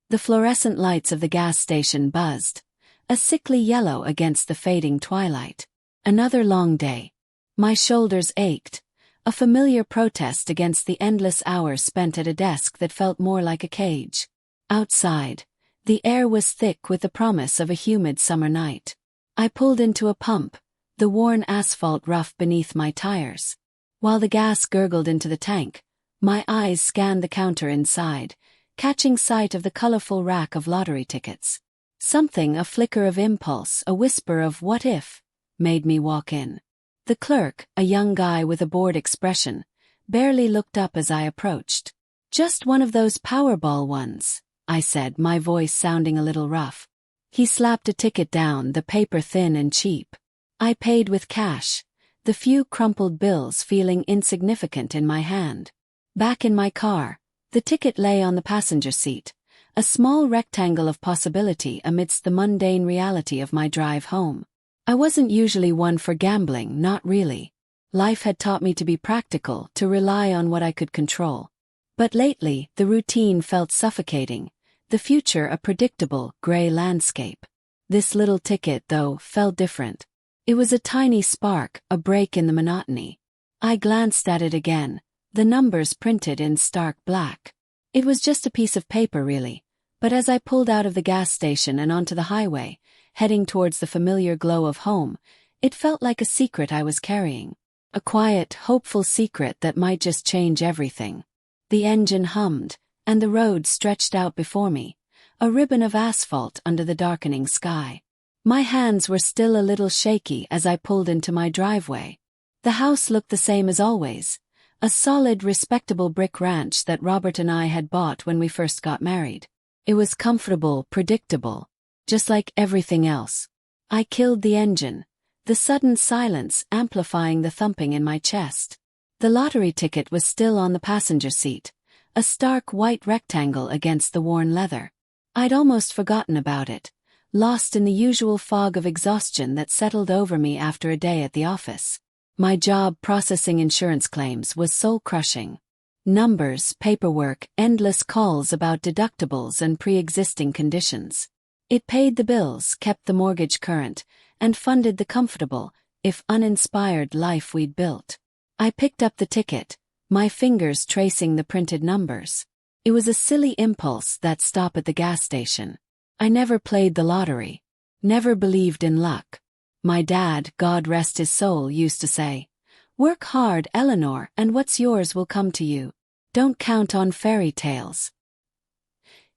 The fluorescent lights of the gas station buzzed, a sickly yellow against the fading twilight. Another long day. My shoulders ached, a familiar protest against the endless hours spent at a desk that felt more like a cage. Outside, the air was thick with the promise of a humid summer night. I pulled into a pump, the worn asphalt rough beneath my tires. While the gas gurgled into the tank, my eyes scanned the counter inside, catching sight of the colorful rack of lottery tickets. Something, a flicker of impulse, a whisper of what if, made me walk in. The clerk, a young guy with a bored expression, barely looked up as I approached. "Just one of those Powerball ones," I said, my voice sounding a little rough. He slapped a ticket down, the paper thin and cheap. I paid with cash, the few crumpled bills feeling insignificant in my hand. Back in my car, the ticket lay on the passenger seat, a small rectangle of possibility amidst the mundane reality of my drive home. I wasn't usually one for gambling, not really. Life had taught me to be practical, to rely on what I could control. But lately, the routine felt suffocating, the future a predictable, gray landscape. This little ticket, though, felt different. It was a tiny spark, a break in the monotony. I glanced at it again, the numbers printed in stark black. It was just a piece of paper, really, but as I pulled out of the gas station and onto the highway, heading towards the familiar glow of home, it felt like a secret I was carrying. A quiet, hopeful secret that might just change everything. The engine hummed, and the road stretched out before me, a ribbon of asphalt under the darkening sky. My hands were still a little shaky as I pulled into my driveway. The house looked the same as always, a solid, respectable brick ranch that Robert and I had bought when we first got married. It was comfortable, predictable, just like everything else. I killed the engine, the sudden silence amplifying the thumping in my chest. The lottery ticket was still on the passenger seat, a stark white rectangle against the worn leather. I'd almost forgotten about it, lost in the usual fog of exhaustion that settled over me after a day at the office. My job processing insurance claims was soul-crushing. Numbers, paperwork, endless calls about deductibles and pre-existing conditions. It paid the bills, kept the mortgage current, and funded the comfortable, if uninspired life we'd built. I picked up the ticket, my fingers tracing the printed numbers. It was a silly impulse, that stop at the gas station. I never played the lottery. Never believed in luck. My dad, God rest his soul, used to say, "Work hard, Eleanor, and what's yours will come to you. Don't count on fairy tales."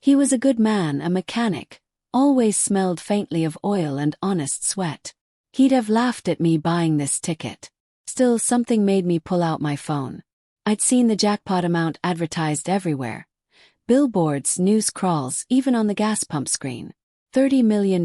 He was a good man, a mechanic, always smelled faintly of oil and honest sweat. He'd have laughed at me buying this ticket. Still, something made me pull out my phone. I'd seen the jackpot amount advertised everywhere. Billboards, news crawls, even on the gas pump screen. $30 million.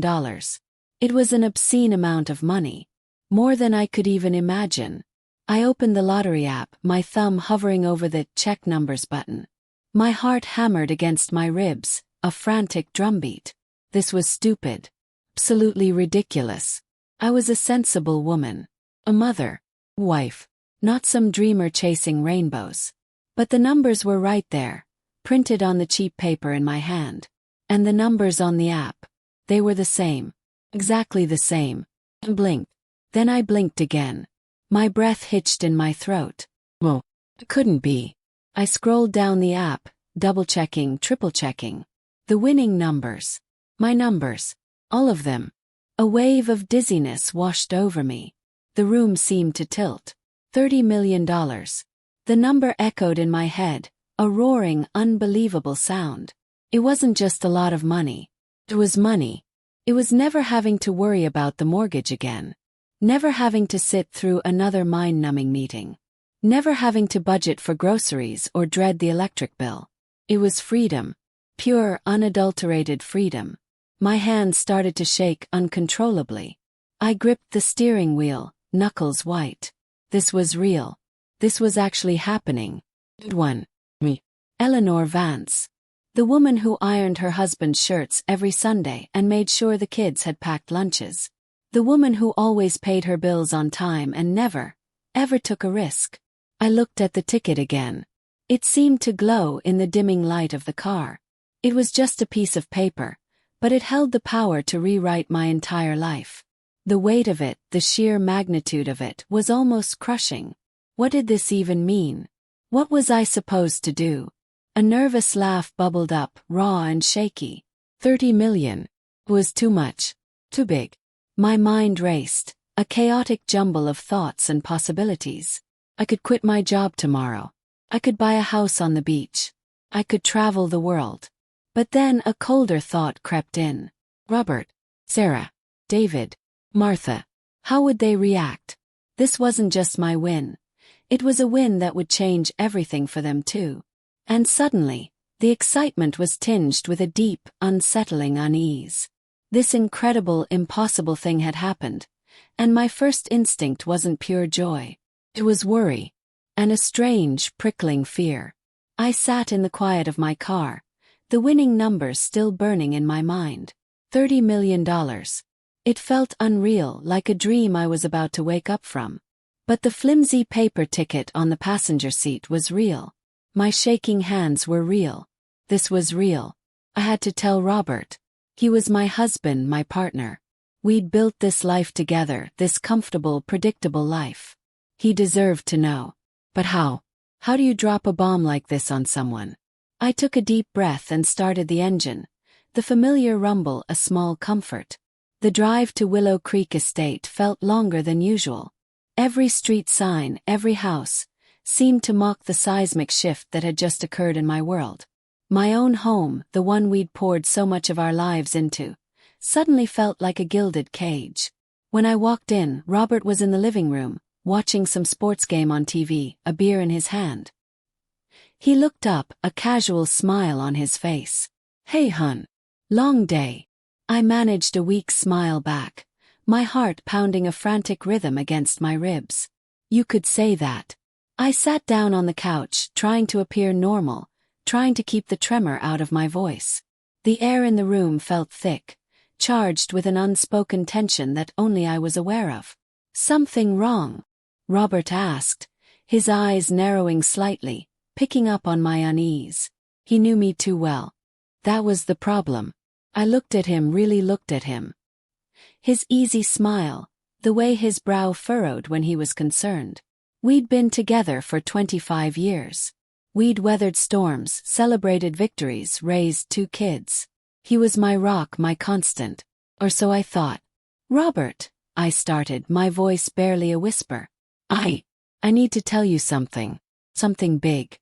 It was an obscene amount of money. More than I could even imagine. I opened the lottery app, my thumb hovering over the check numbers button. My heart hammered against my ribs, a frantic drumbeat. This was stupid. Absolutely ridiculous. I was a sensible woman. A mother. Wife. Not some dreamer chasing rainbows. But the numbers were right there, printed on the cheap paper in my hand. And the numbers on the app. They were the same. Exactly the same. I blinked. Then I blinked again. My breath hitched in my throat. Well, it couldn't be. I scrolled down the app, double-checking, triple-checking. The winning numbers. My numbers. All of them. A wave of dizziness washed over me. The room seemed to tilt. $30 million. The number echoed in my head, a roaring, unbelievable sound. It wasn't just a lot of money. It was money. It was never having to worry about the mortgage again. Never having to sit through another mind-numbing meeting. Never having to budget for groceries or dread the electric bill. It was freedom. Pure, unadulterated freedom. My hands started to shake uncontrollably. I gripped the steering wheel, knuckles white. This was real. This was actually happening. One. Me. Eleanor Vance. The woman who ironed her husband's shirts every Sunday and made sure the kids had packed lunches. The woman who always paid her bills on time and never, ever took a risk. I looked at the ticket again. It seemed to glow in the dimming light of the car. It was just a piece of paper, but it held the power to rewrite my entire life. The weight of it, the sheer magnitude of it, was almost crushing. What did this even mean? What was I supposed to do? A nervous laugh bubbled up, raw and shaky. 30 million. Was too much. Too big. My mind raced, a chaotic jumble of thoughts and possibilities. I could quit my job tomorrow. I could buy a house on the beach. I could travel the world. But then a colder thought crept in. Robert, Sarah, David, Martha. How would they react? This wasn't just my win. It was a win that would change everything for them too. And suddenly, the excitement was tinged with a deep, unsettling unease. This incredible, impossible thing had happened, and my first instinct wasn't pure joy. It was worry, and a strange, prickling fear. I sat in the quiet of my car, the winning numbers still burning in my mind. $30 million. It felt unreal, like a dream I was about to wake up from. But the flimsy paper ticket on the passenger seat was real. My shaking hands were real. This was real. I had to tell Robert. He was my husband, my partner. We'd built this life together, this comfortable, predictable life. He deserved to know. But how? How do you drop a bomb like this on someone? I took a deep breath and started the engine. The familiar rumble, a small comfort. The drive to Willow Creek Estate felt longer than usual. Every street sign, every house, seemed to mock the seismic shift that had just occurred in my world. My own home, the one we'd poured so much of our lives into, suddenly felt like a gilded cage. When I walked in, Robert was in the living room, watching some sports game on TV, a beer in his hand. He looked up, a casual smile on his face. "Hey hun. Long day." I managed a weak smile back, my heart pounding a frantic rhythm against my ribs. "You could say that." I sat down on the couch, trying to appear normal, trying to keep the tremor out of my voice. The air in the room felt thick, charged with an unspoken tension that only I was aware of. "Something wrong?" Robert asked, his eyes narrowing slightly, picking up on my unease. He knew me too well. That was the problem. I looked at him, really looked at him. His easy smile, the way his brow furrowed when he was concerned. We'd been together for 25 years. We'd weathered storms, celebrated victories, raised 2 kids. He was my rock, my constant. Or so I thought. "Robert," I started, my voice barely a whisper. I need to tell you something. Something big."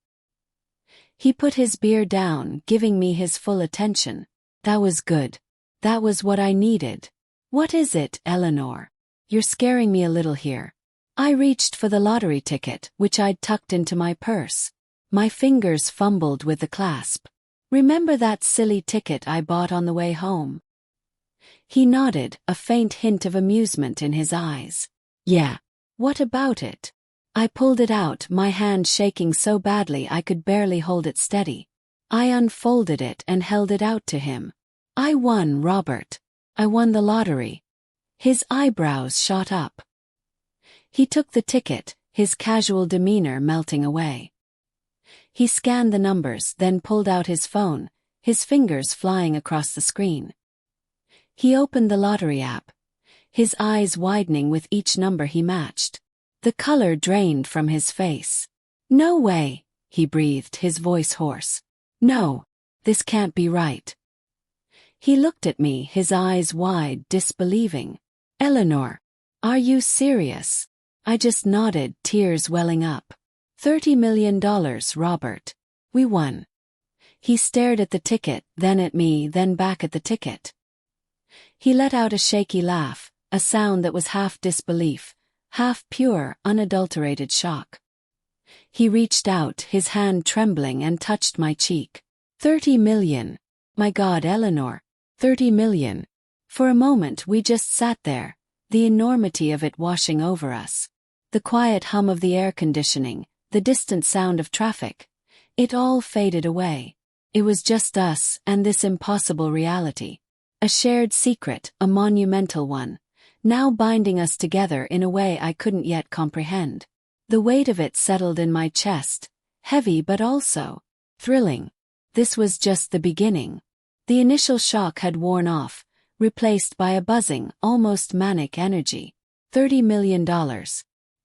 He put his beer down, giving me his full attention. That was good. That was what I needed. "What is it, Eleanor? You're scaring me a little here." I reached for the lottery ticket, which I'd tucked into my purse. My fingers fumbled with the clasp. "Remember that silly ticket I bought on the way home?" He nodded, a faint hint of amusement in his eyes. "Yeah. What about it?" I pulled it out, my hand shaking so badly I could barely hold it steady. I unfolded it and held it out to him. "I won, Robert. I won the lottery." His eyebrows shot up. He took the ticket, his casual demeanor melting away. He scanned the numbers, then pulled out his phone, his fingers flying across the screen. He opened the lottery app, his eyes widening with each number he matched. The color drained from his face. "No way," he breathed, his voice hoarse. "No, this can't be right." He looked at me, his eyes wide, disbelieving. "Eleanor, are you serious?" I just nodded, tears welling up. $30 million, Robert. We won." He stared at the ticket, then at me, then back at the ticket. He let out a shaky laugh, a sound that was half disbelief, half pure, unadulterated shock. He reached out, his hand trembling, and touched my cheek. 30 million. My God, Eleanor. 30 million. For a moment we just sat there, the enormity of it washing over us. The quiet hum of the air conditioning, the distant sound of traffic. It all faded away. It was just us and this impossible reality. A shared secret, a monumental one, now binding us together in a way I couldn't yet comprehend. The weight of it settled in my chest, heavy but also thrilling. this was just the beginning. The initial shock had worn off, replaced by a buzzing, almost manic energy. $30 million.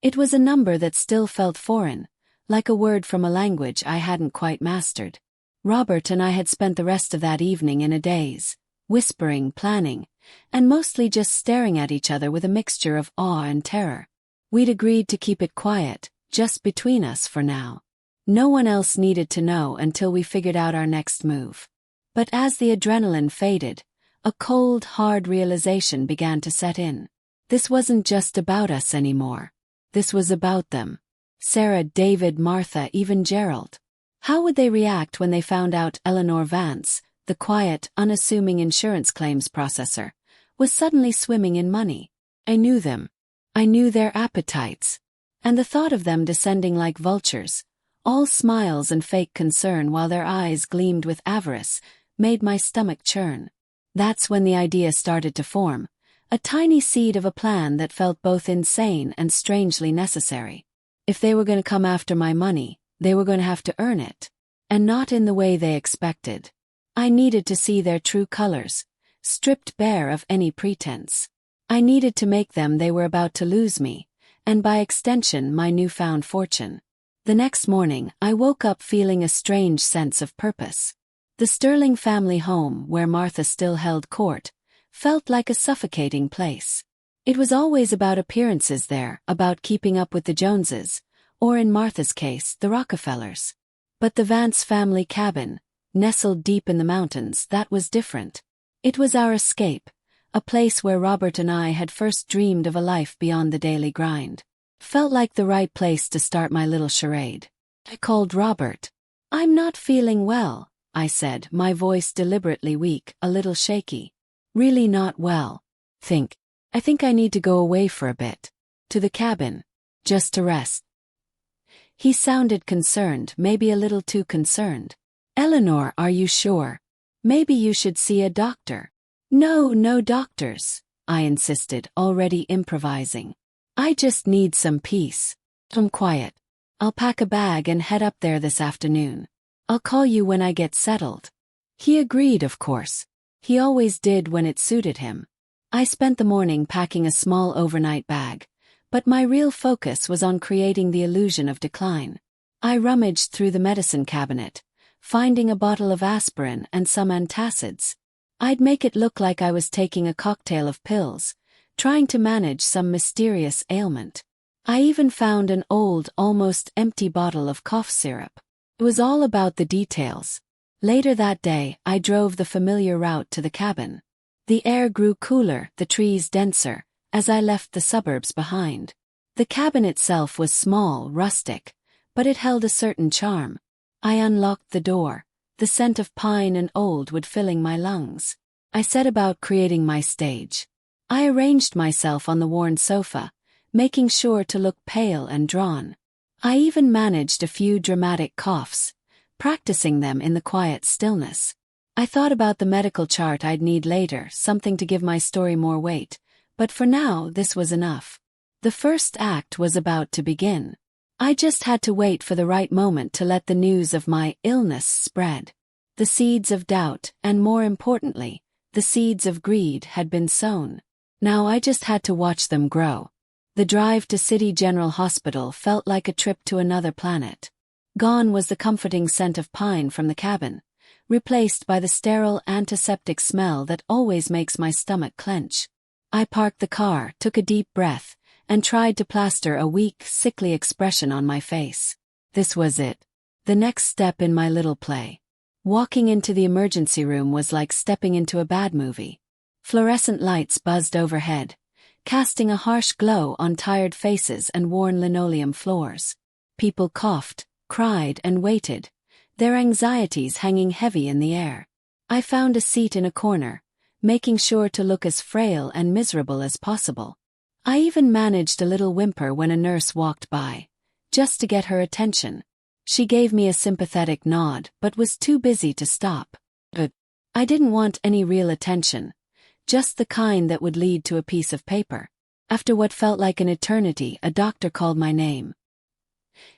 It was a number that still felt foreign, like a word from a language I hadn't quite mastered. Robert and I had spent the rest of that evening in a daze, whispering, planning, and mostly just staring at each other with a mixture of awe and terror. We'd agreed to keep it quiet, just between us for now. No one else needed to know until we figured out our next move. But as the adrenaline faded, a cold, hard realization began to set in. This wasn't just about us anymore. This was about them. Sarah, David, Martha, even Gerald. How would they react when they found out Eleanor Vance, the quiet, unassuming insurance claims processor, was suddenly swimming in money? I knew them. I knew their appetites. And the thought of them descending like vultures, all smiles and fake concern while their eyes gleamed with avarice, made my stomach churn. That's when the idea started to form, a tiny seed of a plan that felt both insane and strangely necessary. If they were going to come after my money, they were going to have to earn it. And not in the way they expected. I needed to see their true colors, stripped bare of any pretense. I needed to make them they were about to lose me, and by extension my newfound fortune. The next morning, I woke up feeling a strange sense of purpose. The Sterling family home, where Martha still held court, felt like a suffocating place. It was always about appearances there, about keeping up with the Joneses, or in Martha's case, the Rockefellers. But the Vance family cabin, nestled deep in the mountains, that was different. It was our escape, a place where Robert and I had first dreamed of a life beyond the daily grind. Felt like the right place to start my little charade. I called Robert. "I'm not feeling well," I said, my voice deliberately weak, a little shaky. "Really not well. I think I need to go away for a bit. To the cabin. Just to rest." He sounded concerned, maybe a little too concerned. "Eleanor, are you sure? Maybe you should see a doctor." No doctors," I insisted, already improvising. "I just need some peace. I'm quiet. I'll pack a bag and head up there this afternoon. I'll call you when I get settled." He agreed, of course. He always did when it suited him. I spent the morning packing a small overnight bag, but my real focus was on creating the illusion of decline. I rummaged through the medicine cabinet, finding a bottle of aspirin and some antacids. I'd make it look like I was taking a cocktail of pills, trying to manage some mysterious ailment. I even found an old, almost empty bottle of cough syrup. It was all about the details. Later that day, I drove the familiar route to the cabin. The air grew cooler, the trees denser, as I left the suburbs behind. The cabin itself was small, rustic, but it held a certain charm. I unlocked the door, the scent of pine and old wood filling my lungs. I set about creating my stage. I arranged myself on the worn sofa, making sure to look pale and drawn. I even managed a few dramatic coughs, practicing them in the quiet stillness. I thought about the medical chart I'd need later, something to give my story more weight, but for now this was enough. The first act was about to begin. I just had to wait for the right moment to let the news of my illness spread. The seeds of doubt, and more importantly, the seeds of greed had been sown. Now I just had to watch them grow. The drive to City General Hospital felt like a trip to another planet. Gone was the comforting scent of pine from the cabin, replaced by the sterile antiseptic smell that always makes my stomach clench. I parked the car, took a deep breath, and tried to plaster a weak, sickly expression on my face. This was it. The next step in my little play. Walking into the emergency room was like stepping into a bad movie. Fluorescent lights buzzed overhead, casting a harsh glow on tired faces and worn linoleum floors. People coughed, cried, and waited, their anxieties hanging heavy in the air. I found a seat in a corner, making sure to look as frail and miserable as possible. I even managed a little whimper when a nurse walked by, just to get her attention. She gave me a sympathetic nod, but was too busy to stop. But I didn't want any real attention, just the kind that would lead to a piece of paper. After what felt like an eternity, a doctor called my name.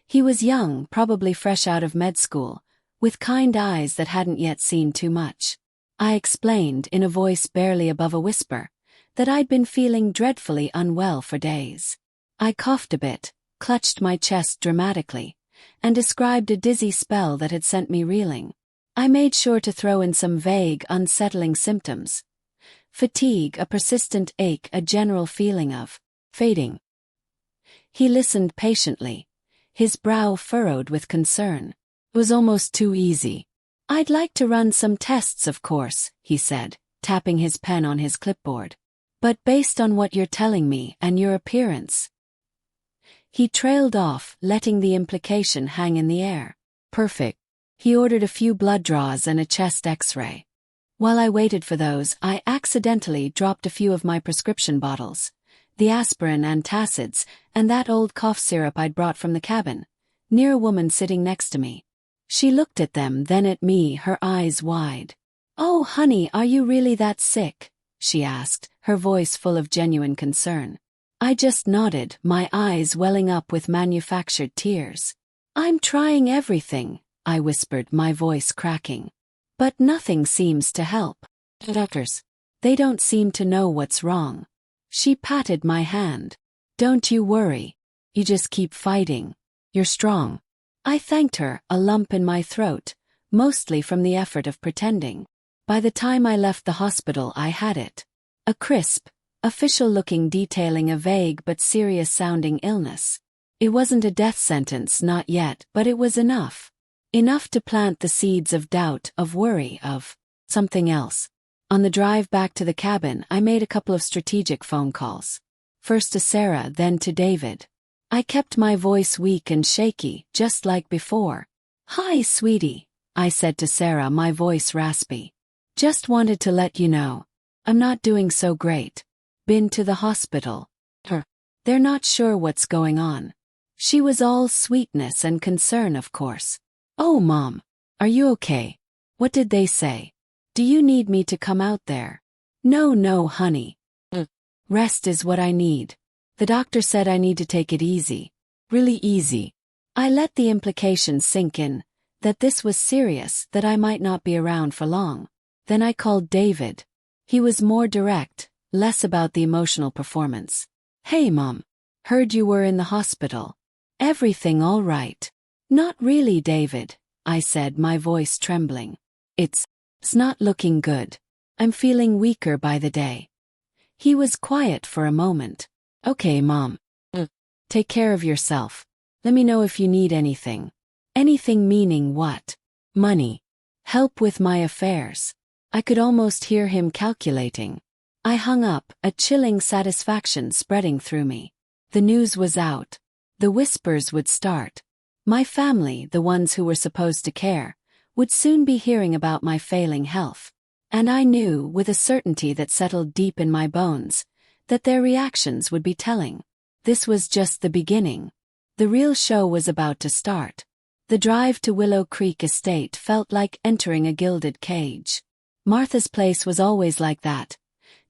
He was young, probably fresh out of med school, with kind eyes that hadn't yet seen too much. I explained, in a voice barely above a whisper, that I'd been feeling dreadfully unwell for days. I coughed a bit, clutched my chest dramatically, and described a dizzy spell that had sent me reeling. I made sure to throw in some vague, unsettling symptoms. Fatigue, a persistent ache, a general feeling of fading. He listened patiently, his brow furrowed with concern. It was almost too easy. I'd like to run some tests, of course, he said, tapping his pen on his clipboard. But based on what you're telling me and your appearance. He trailed off, letting the implication hang in the air. Perfect. He ordered a few blood draws and a chest x-ray. While I waited for those, I accidentally dropped a few of my prescription bottles, the aspirin, antacids, and that old cough syrup I'd brought from the cabin, near a woman sitting next to me. She looked at them, then at me, her eyes wide. "Oh, honey, are you really that sick?" she asked, her voice full of genuine concern. I just nodded, my eyes welling up with manufactured tears. "I'm trying everything," I whispered, my voice cracking. "But nothing seems to help. Doctors, they don't seem to know what's wrong." She patted my hand. "Don't you worry. You just keep fighting. You're strong." I thanked her, a lump in my throat, mostly from the effort of pretending. By the time I left the hospital, I had it. A crisp, official-looking detailing a vague but serious-sounding illness. It wasn't a death sentence, not yet, but it was enough. Enough to plant the seeds of doubt, of worry, of something else. On the drive back to the cabin, I made a couple of strategic phone calls. First to Sarah, then to David. I kept my voice weak and shaky, just like before. "Hi, sweetie," I said to Sarah, my voice raspy. "Just wanted to let you know. I'm not doing so great. Been to the hospital. They're not sure what's going on." She was all sweetness and concern, of course. "Oh, Mom, are you okay? What did they say? Do you need me to come out there?" No, honey. Rest is what I need. The doctor said I need to take it easy. Really easy." I let the implications sink in, that this was serious, that I might not be around for long. Then I called David. He was more direct, less about the emotional performance. "Hey, Mom. Heard you were in the hospital. Everything all right?" "Not really, David," I said, my voice trembling. It's not looking good. I'm feeling weaker by the day." He was quiet for a moment. "Okay, Mom. Take care of yourself. Let me know if you need anything." Anything meaning what? Money. Help with my affairs. I could almost hear him calculating. I hung up, a chilling satisfaction spreading through me. The news was out. The whispers would start. My family, the ones who were supposed to care, would soon be hearing about my failing health. And I knew, with a certainty that settled deep in my bones, that their reactions would be telling. This was just the beginning. The real show was about to start. The drive to Willow Creek Estate felt like entering a gilded cage. Martha's place was always like that.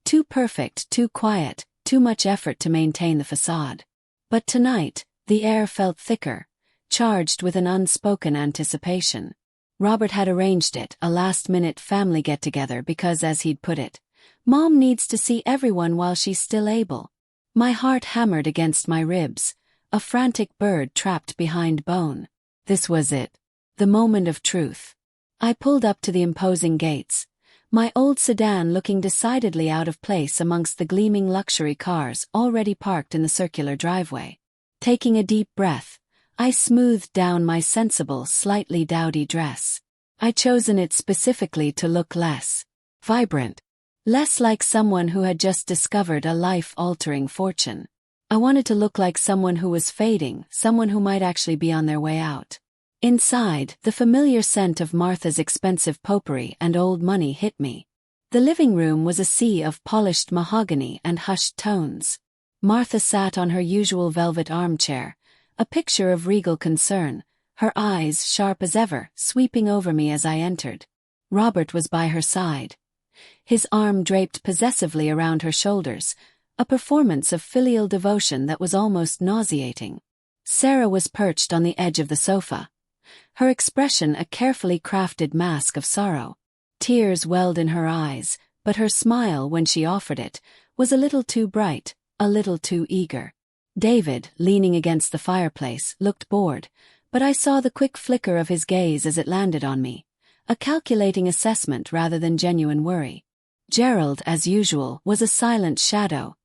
Too perfect, too quiet, too much effort to maintain the facade. But tonight, the air felt thicker, charged with an unspoken anticipation. Robert had arranged it, a last-minute family get-together because, as he'd put it, Mom needs to see everyone while she's still able. My heart hammered against my ribs, a frantic bird trapped behind bone. This was it. The moment of truth. I pulled up to the imposing gates, my old sedan looking decidedly out of place amongst the gleaming luxury cars already parked in the circular driveway. Taking a deep breath, I smoothed down my sensible, slightly dowdy dress. I'd chosen it specifically to look less vibrant, less like someone who had just discovered a life-altering fortune. I wanted to look like someone who was fading, someone who might actually be on their way out. Inside, the familiar scent of Martha's expensive potpourri and old money hit me. The living room was a sea of polished mahogany and hushed tones. Martha sat on her usual velvet armchair, a picture of regal concern, her eyes sharp as ever, sweeping over me as I entered. Robert was by her side, his arm draped possessively around her shoulders, a performance of filial devotion that was almost nauseating. Sarah was perched on the edge of the sofa, her expression a carefully crafted mask of sorrow. Tears welled in her eyes, but her smile when she offered it was a little too bright, a little too eager. David, leaning against the fireplace, looked bored, but I saw the quick flicker of his gaze as it landed on me, a calculating assessment rather than genuine worry. Gerald, as usual, was a silent shadow,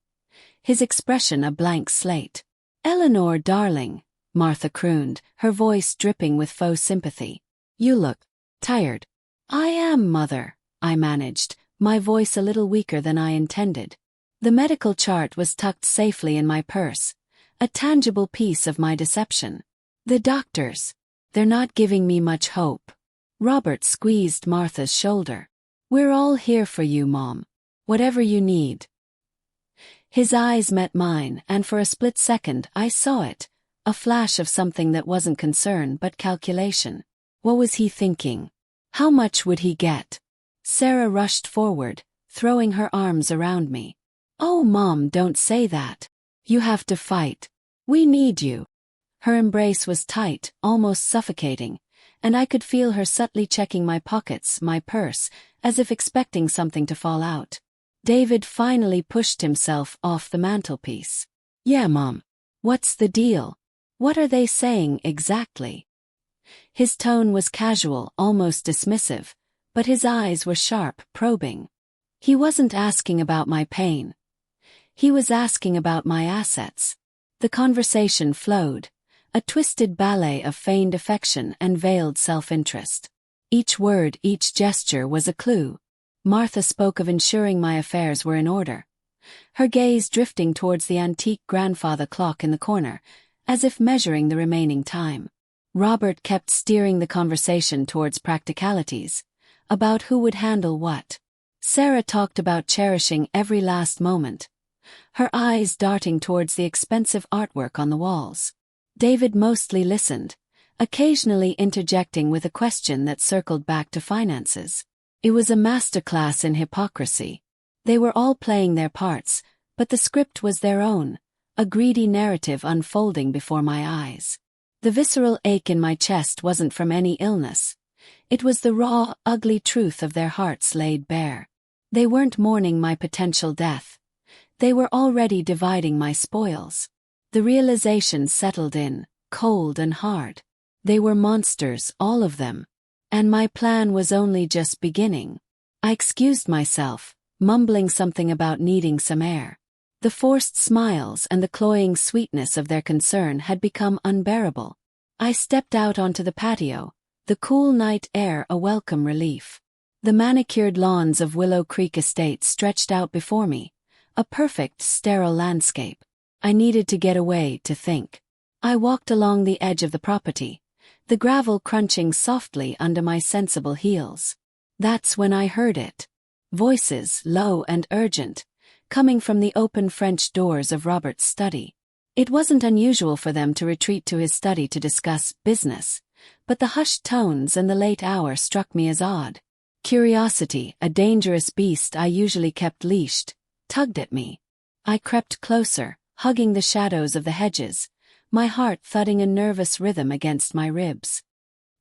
his expression a blank slate. "Eleanor, darling," Martha crooned, her voice dripping with faux sympathy. "You look tired." "I am, Mother," I managed, my voice a little weaker than I intended. The medical chart was tucked safely in my purse, a tangible piece of my deception. "The doctors. They're not giving me much hope." Robert squeezed Martha's shoulder. "We're all here for you, Mom. Whatever you need." His eyes met mine, and for a split second I saw it, a flash of something that wasn't concern but calculation. What was he thinking? How much would he get? Sarah rushed forward, throwing her arms around me. "Oh, Mom, don't say that. You have to fight. We need you." Her embrace was tight, almost suffocating, and I could feel her subtly checking my pockets, my purse, as if expecting something to fall out. David finally pushed himself off the mantelpiece. "Yeah, Mom. What's the deal? What are they saying exactly?" His tone was casual, almost dismissive, but his eyes were sharp, probing. He wasn't asking about my pain. He was asking about my assets. The conversation flowed, a twisted ballet of feigned affection and veiled self-interest. Each word, each gesture was a clue. Martha spoke of ensuring my affairs were in order, her gaze drifting towards the antique grandfather clock in the corner, as if measuring the remaining time. Robert kept steering the conversation towards practicalities, about who would handle what. Sarah talked about cherishing every last moment, her eyes darting towards the expensive artwork on the walls. David mostly listened, occasionally interjecting with a question that circled back to finances. It was a masterclass in hypocrisy. They were all playing their parts, but the script was their own, a greedy narrative unfolding before my eyes. The visceral ache in my chest wasn't from any illness. It was the raw, ugly truth of their hearts laid bare. They weren't mourning my potential death. They were already dividing my spoils. The realization settled in, cold and hard. They were monsters, all of them. And my plan was only just beginning. I excused myself, mumbling something about needing some air. The forced smiles and the cloying sweetness of their concern had become unbearable. I stepped out onto the patio, the cool night air a welcome relief. The manicured lawns of Willow Creek Estate stretched out before me, a perfect, sterile landscape. I needed to get away to think. I walked along the edge of the property, the gravel crunching softly under my sensible heels. That's when I heard it. Voices, low and urgent, coming from the open French doors of Robert's study. It wasn't unusual for them to retreat to his study to discuss business, but the hushed tones and the late hour struck me as odd. Curiosity, a dangerous beast I usually kept leashed, tugged at me. I crept closer, hugging the shadows of the hedges, my heart thudding a nervous rhythm against my ribs.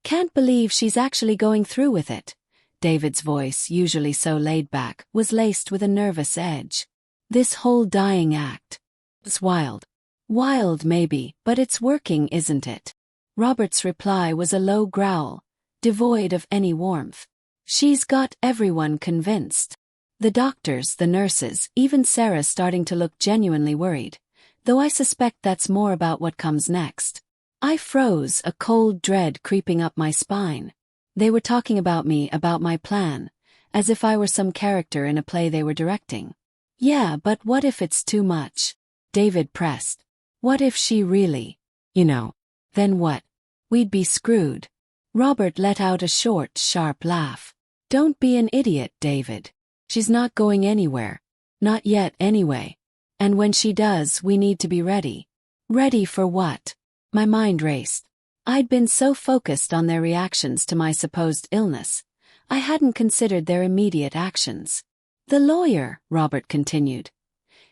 "Can't believe she's actually going through with it." David's voice, usually so laid back, was laced with a nervous edge. "This whole dying act. It's wild. Wild maybe, but it's working, isn't it?" Robert's reply was a low growl, devoid of any warmth. "She's got everyone convinced. The doctors, the nurses, even Sarah starting to look genuinely worried, though I suspect that's more about what comes next." I froze, a cold dread creeping up my spine. They were talking about me, about my plan, as if I were some character in a play they were directing. "Yeah, but what if it's too much?" David pressed. "What if she really, then what? We'd be screwed." Robert let out a short, sharp laugh. "Don't be an idiot, David. She's not going anywhere. Not yet, anyway. And when she does, we need to be ready." Ready for what? My mind raced. I'd been so focused on their reactions to my supposed illness, I hadn't considered their immediate actions. "The lawyer," Robert continued,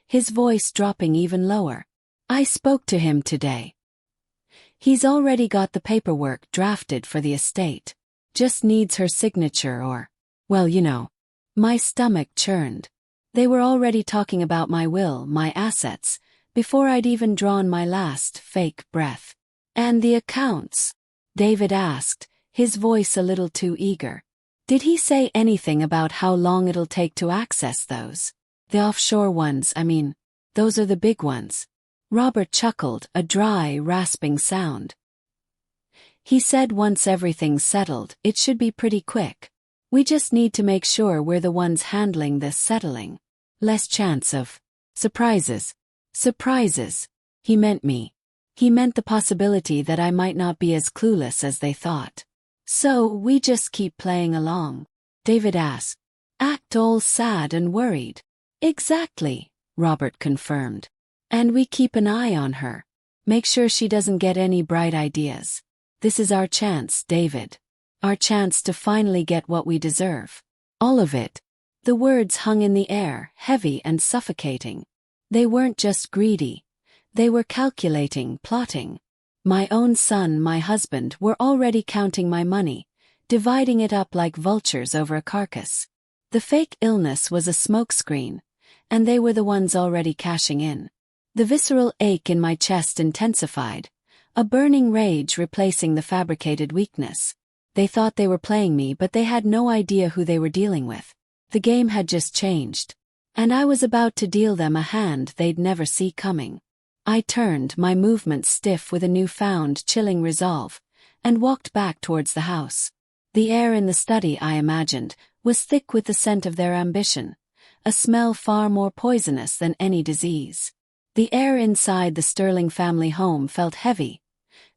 his voice dropping even lower. "I spoke to him today. He's already got the paperwork drafted for the estate. Just needs her signature or, well, you know. My stomach churned. They were already talking about my will, my assets, before I'd even drawn my last fake breath. And the accounts? David asked, his voice a little too eager. Did he say anything about how long it'll take to access those? The offshore ones, I mean. Those are the big ones. Robert chuckled, a dry, rasping sound. He said once everything's settled, it should be pretty quick. We just need to make sure we're the ones handling this settling. Less chance of surprises. Surprises. He meant me. He meant the possibility that I might not be as clueless as they thought. So, we just keep playing along? David asked. Act all sad and worried. Exactly, Robert confirmed. And we keep an eye on her. Make sure she doesn't get any bright ideas. This is our chance, David. Our chance to finally get what we deserve. All of it. The words hung in the air, heavy and suffocating. They weren't just greedy. They were calculating, plotting. My own son, my husband, were already counting my money, dividing it up like vultures over a carcass. The fake illness was a smokescreen, and they were the ones already cashing in. The visceral ache in my chest intensified, a burning rage replacing the fabricated weakness. They thought they were playing me, but they had no idea who they were dealing with. The game had just changed, and I was about to deal them a hand they'd never see coming. I turned, my movements stiff with a newfound chilling resolve, and walked back towards the house. The air in the study, I imagined, was thick with the scent of their ambition, a smell far more poisonous than any disease. The air inside the Sterling family home felt heavy,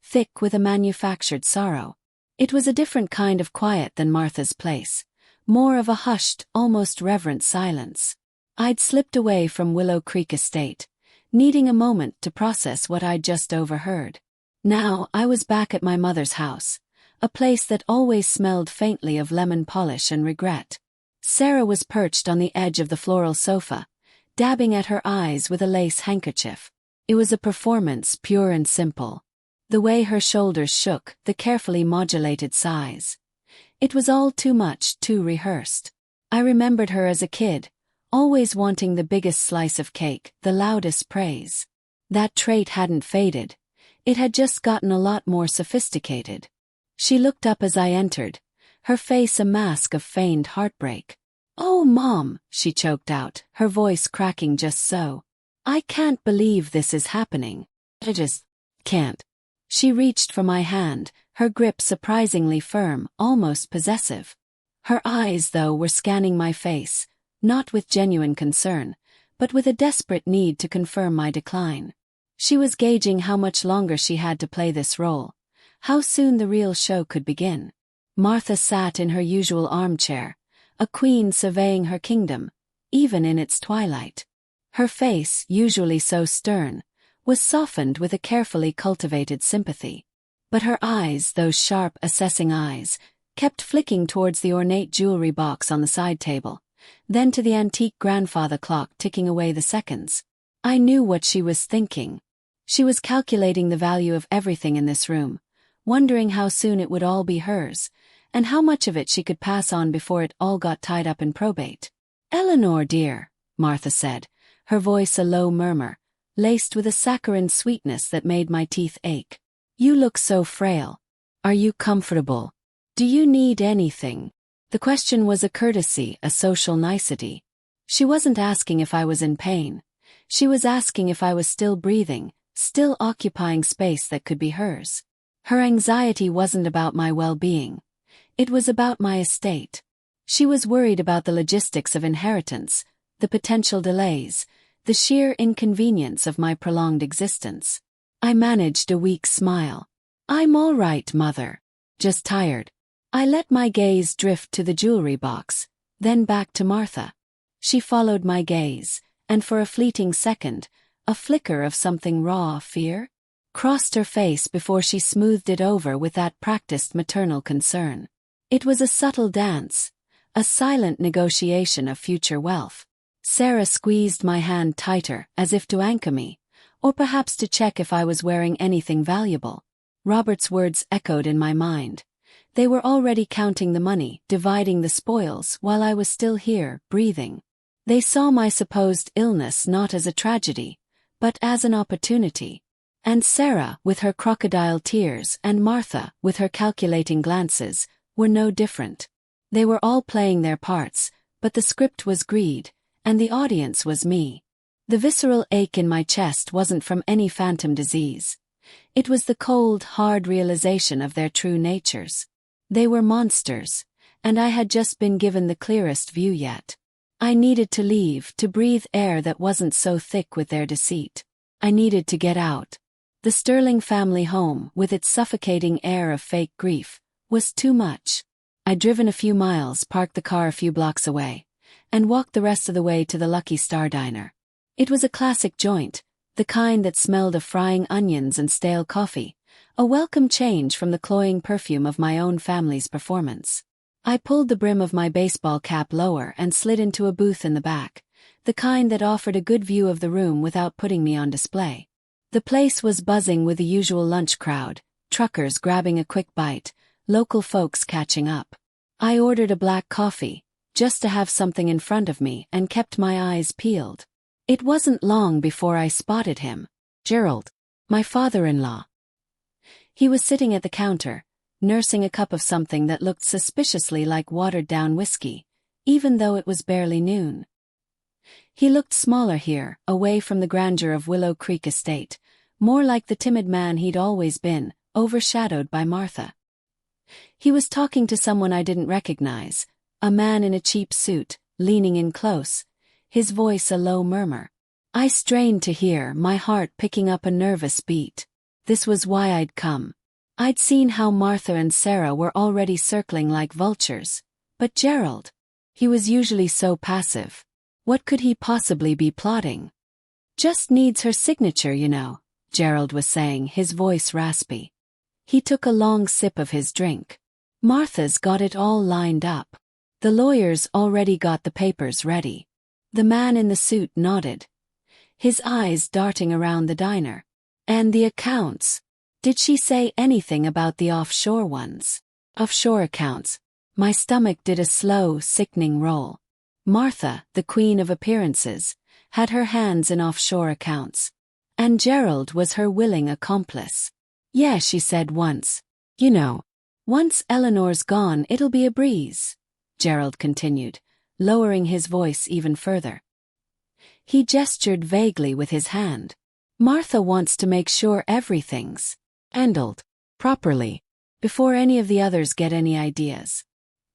thick with a manufactured sorrow. It was a different kind of quiet than Martha's place, more of a hushed, almost reverent silence. I'd slipped away from Willow Creek Estate, needing a moment to process what I'd just overheard. Now, I was back at my mother's house, a place that always smelled faintly of lemon polish and regret. Sarah was perched on the edge of the floral sofa, dabbing at her eyes with a lace handkerchief. It was a performance, pure and simple. The way her shoulders shook, the carefully modulated sighs. It was all too much, too rehearsed. I remembered her as a kid, always wanting the biggest slice of cake, the loudest praise. That trait hadn't faded. It had just gotten a lot more sophisticated. She looked up as I entered, her face a mask of feigned heartbreak. "Oh, Mom," she choked out, her voice cracking just so. "I can't believe this is happening. I just can't." She reached for my hand, her grip surprisingly firm, almost possessive. Her eyes, though, were scanning my face, not with genuine concern, but with a desperate need to confirm my decline. She was gauging how much longer she had to play this role, how soon the real show could begin. Martha sat in her usual armchair, a queen surveying her kingdom, even in its twilight. Her face, usually so stern, was softened with a carefully cultivated sympathy. But her eyes, those sharp, assessing eyes, kept flicking towards the ornate jewelry box on the side table, then to the antique grandfather clock ticking away the seconds. I knew what she was thinking. She was calculating the value of everything in this room, wondering how soon it would all be hers, and how much of it she could pass on before it all got tied up in probate. "Eleanor, dear," Martha said, her voice a low murmur, laced with a saccharine sweetness that made my teeth ache. "You look so frail. Are you comfortable? Do you need anything?" The question was a courtesy, a social nicety. She wasn't asking if I was in pain. She was asking if I was still breathing, still occupying space that could be hers. Her anxiety wasn't about my well-being. It was about my estate. She was worried about the logistics of inheritance, the potential delays, the sheer inconvenience of my prolonged existence. I managed a weak smile. "I'm all right, Mother. Just tired." I let my gaze drift to the jewelry box, then back to Martha. She followed my gaze, and for a fleeting second, a flicker of something raw fear crossed her face before she smoothed it over with that practiced maternal concern. It was a subtle dance, a silent negotiation of future wealth. Sarah squeezed my hand tighter, as if to anchor me, or perhaps to check if I was wearing anything valuable. Robert's words echoed in my mind. They were already counting the money, dividing the spoils, while I was still here, breathing. They saw my supposed illness not as a tragedy, but as an opportunity. And Sarah, with her crocodile tears, and Martha, with her calculating glances, were no different. They were all playing their parts, but the script was greed, and the audience was me. The visceral ache in my chest wasn't from any phantom disease. It was the cold, hard realization of their true natures. They were monsters, and I had just been given the clearest view yet. I needed to leave, to breathe air that wasn't so thick with their deceit. I needed to get out. The Sterling family home, with its suffocating air of fake grief, was too much. I'd driven a few miles, parked the car a few blocks away, and walked the rest of the way to the Lucky Star Diner. It was a classic joint, the kind that smelled of frying onions and stale coffee, a welcome change from the cloying perfume of my own family's performance. I pulled the brim of my baseball cap lower and slid into a booth in the back, the kind that offered a good view of the room without putting me on display. The place was buzzing with the usual lunch crowd, truckers grabbing a quick bite, local folks catching up. I ordered a black coffee, just to have something in front of me, and kept my eyes peeled. It wasn't long before I spotted him. Gerald, my father-in-law. He was sitting at the counter, nursing a cup of something that looked suspiciously like watered-down whiskey, even though it was barely noon. He looked smaller here, away from the grandeur of Willow Creek Estate, more like the timid man he'd always been, overshadowed by Martha. He was talking to someone I didn't recognize, a man in a cheap suit, leaning in close, his voice a low murmur. I strained to hear, my heart picking up a nervous beat. This was why I'd come. I'd seen how Martha and Sarah were already circling like vultures. But Gerald? He was usually so passive. What could he possibly be plotting? Just needs her signature, you know, Gerald was saying, his voice raspy. He took a long sip of his drink. Martha's got it all lined up. The lawyers already got the papers ready. The man in the suit nodded, his eyes darting around the diner. And the accounts? Did she say anything about the offshore ones? Offshore accounts. My stomach did a slow, sickening roll. Martha, the queen of appearances, had her hands in offshore accounts. And Gerald was her willing accomplice. Yeah, she said once. You know, once Eleanor's gone, it'll be a breeze, Gerald continued, lowering his voice even further. He gestured vaguely with his hand. Martha wants to make sure everything's handled properly before any of the others get any ideas.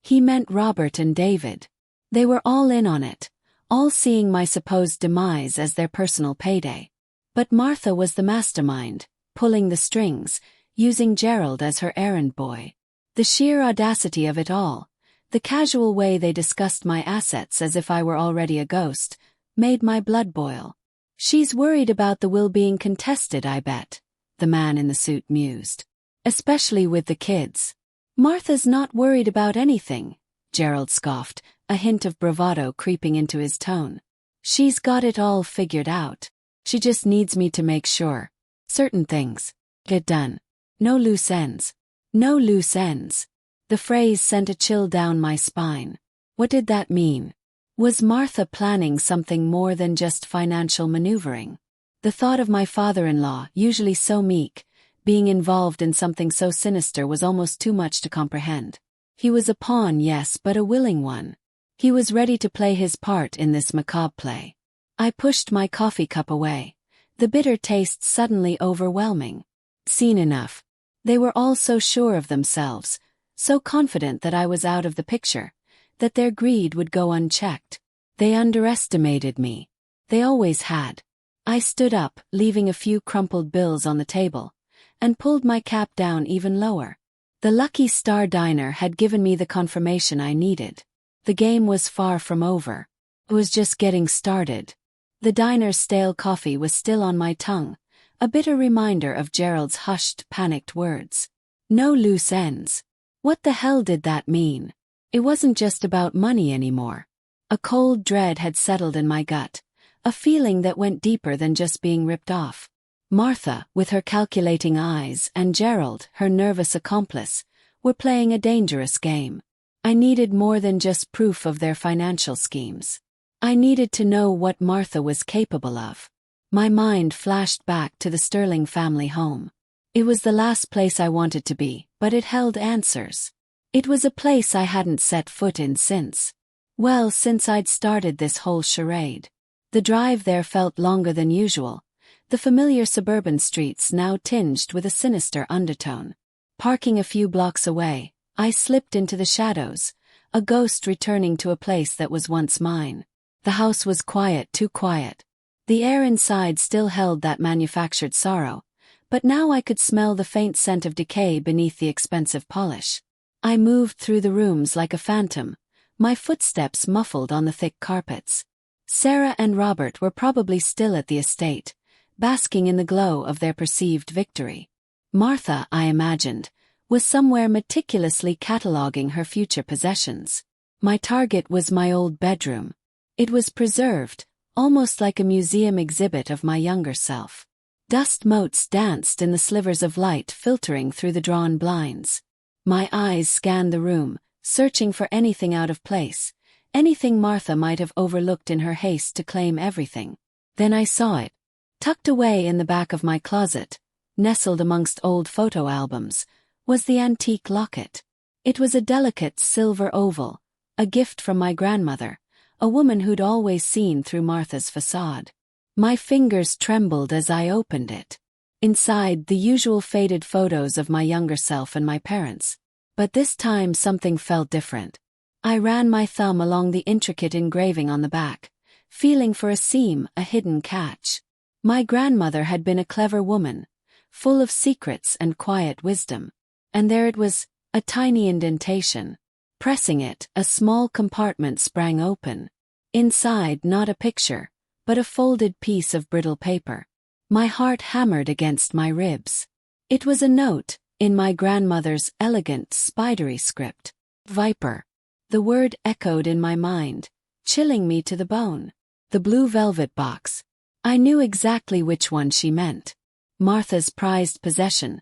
He meant Robert and David. They were all in on it, all seeing my supposed demise as their personal payday. But Martha was the mastermind, pulling the strings, using Gerald as her errand boy. The sheer audacity of it all, the casual way they discussed my assets as if I were already a ghost, made my blood boil. She's worried about the will being contested, I bet, the man in the suit mused. Especially with the kids. Martha's not worried about anything, Gerald scoffed, a hint of bravado creeping into his tone. She's got it all figured out. She just needs me to make sure certain things get done. No loose ends. No loose ends. The phrase sent a chill down my spine. What did that mean? Was Martha planning something more than just financial maneuvering? The thought of my father-in-law, usually so meek, being involved in something so sinister was almost too much to comprehend. He was a pawn, yes, but a willing one. He was ready to play his part in this macabre play. I pushed my coffee cup away, the bitter taste suddenly overwhelming. Seen enough. They were all so sure of themselves, so confident that I was out of the picture, that their greed would go unchecked. They underestimated me. They always had. I stood up, leaving a few crumpled bills on the table, and pulled my cap down even lower. The Lucky Star Diner had given me the confirmation I needed. The game was far from over. It was just getting started. The diner's stale coffee was still on my tongue, a bitter reminder of Gerald's hushed, panicked words. No loose ends. What the hell did that mean? It wasn't just about money anymore. A cold dread had settled in my gut, a feeling that went deeper than just being ripped off. Martha, with her calculating eyes, and Gerald, her nervous accomplice, were playing a dangerous game. I needed more than just proof of their financial schemes. I needed to know what Martha was capable of. My mind flashed back to the Sterling family home. It was the last place I wanted to be, but it held answers. It was a place I hadn't set foot in since. Well, since I'd started this whole charade. The drive there felt longer than usual, the familiar suburban streets now tinged with a sinister undertone. Parking a few blocks away, I slipped into the shadows, a ghost returning to a place that was once mine. The house was quiet, too quiet. The air inside still held that manufactured sorrow, but now I could smell the faint scent of decay beneath the expensive polish. I moved through the rooms like a phantom, my footsteps muffled on the thick carpets. Sarah and Robert were probably still at the estate, basking in the glow of their perceived victory. Martha, I imagined, was somewhere meticulously cataloguing her future possessions. My target was my old bedroom. It was preserved, almost like a museum exhibit of my younger self. Dust motes danced in the slivers of light filtering through the drawn blinds. My eyes scanned the room, searching for anything out of place, anything Martha might have overlooked in her haste to claim everything. Then I saw it. Tucked away in the back of my closet, nestled amongst old photo albums, was the antique locket. It was a delicate silver oval, a gift from my grandmother, a woman who'd always seen through Martha's facade. My fingers trembled as I opened it. Inside, the usual faded photos of my younger self and my parents. But this time something felt different. I ran my thumb along the intricate engraving on the back, feeling for a seam, a hidden catch. My grandmother had been a clever woman, full of secrets and quiet wisdom. And there it was, a tiny indentation. Pressing it, a small compartment sprang open. Inside, not a picture, but a folded piece of brittle paper. My heart hammered against my ribs. It was a note, in my grandmother's elegant, spidery script. Viper. The word echoed in my mind, chilling me to the bone. The blue velvet box. I knew exactly which one she meant. Martha's prized possession,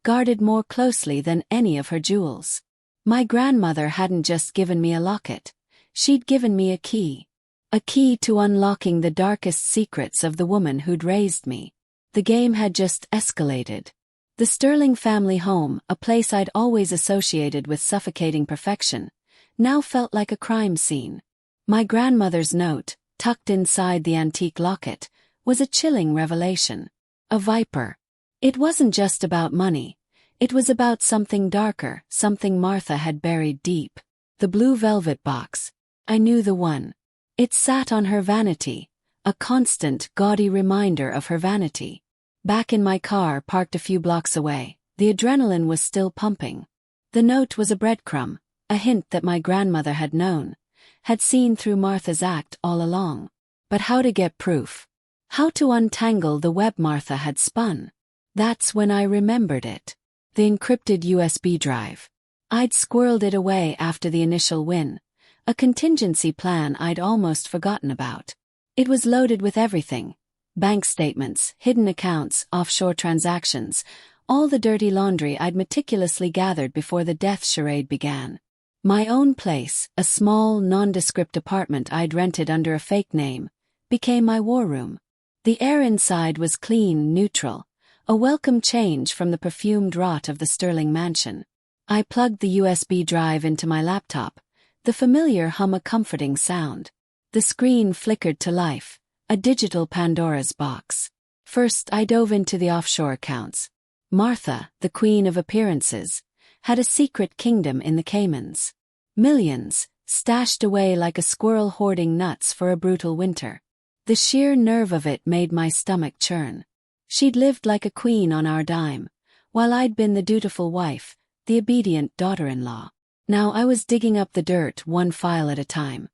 guarded more closely than any of her jewels. My grandmother hadn't just given me a locket, she'd given me a key. A key to unlocking the darkest secrets of the woman who'd raised me. The game had just escalated. The Sterling family home, a place I'd always associated with suffocating perfection, now felt like a crime scene. My grandmother's note, tucked inside the antique locket, was a chilling revelation. A viper. It wasn't just about money. It was about something darker, something Martha had buried deep. The blue velvet box. I knew the one. It sat on her vanity, a constant, gaudy reminder of her vanity. Back in my car parked a few blocks away, the adrenaline was still pumping. The note was a breadcrumb, a hint that my grandmother had known, had seen through Martha's act all along. But how to get proof? How to untangle the web Martha had spun? That's when I remembered it. The encrypted USB drive. I'd squirreled it away after the initial win, a contingency plan I'd almost forgotten about. It was loaded with everything. Bank statements, hidden accounts, offshore transactions, all the dirty laundry I'd meticulously gathered before the death charade began. My own place, a small, nondescript apartment I'd rented under a fake name, became my war room. The air inside was clean, neutral, a welcome change from the perfumed rot of the Sterling mansion. I plugged the USB drive into my laptop, the familiar hum a comforting sound. The screen flickered to life, a digital Pandora's box. First I dove into the offshore accounts. Martha, the queen of appearances, had a secret kingdom in the Caymans. Millions, stashed away like a squirrel hoarding nuts for a brutal winter. The sheer nerve of it made my stomach churn. She'd lived like a queen on our dime, while I'd been the dutiful wife, the obedient daughter-in-law. Now I was digging up the dirt one file at a time.